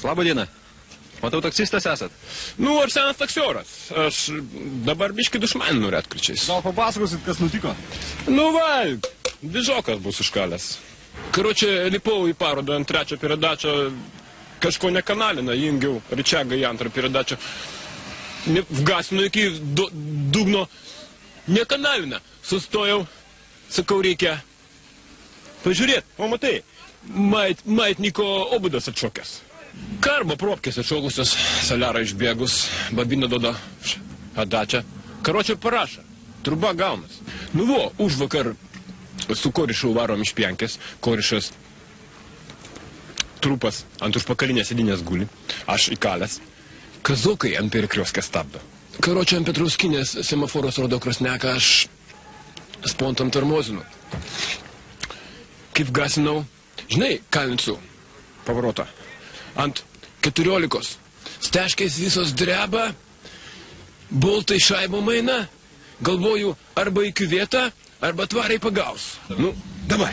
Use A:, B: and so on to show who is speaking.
A: Labą dieną. Matau, taksistas esat.
B: Nu, ar senas taksioras. Aš dabar biški dušmaninu retkričiais.
C: Gal papasakosit, kas nutiko?
B: Nu, va, dižokas bus iškalęs. Karočią, lipau į parodą ant trečio peradačio, kažko nekanalina, jungiau Ričiagą į antrą peradačio. Vgasinu iki dugno, nekanalina. Sustojau, sakau, reikia pažiūrėt, o matai, maitniko obudas atšokęs. Karbo propkės atšokusios, saliarą išbėgus, babina doda adačią. Karočią parašą, truba gaunas. Nu vo, už vakar su korišu varom iš Pienkės, korišas trupas ant užpakalinės sėdinės guli, aš įkalęs. Kazokai ant perikrioskę stabdo. Karočią ant Petrauskinės semaforos rodo krasneką, aš spontam tarmozinu. Kaip gasinau, žinai, kalinsiu pavarotą. Ant 14. Steškės visos dreba, boltai šaibo maina, galvoju, arba į kiuvietą, arba tvariai pagaus. Nu, davai.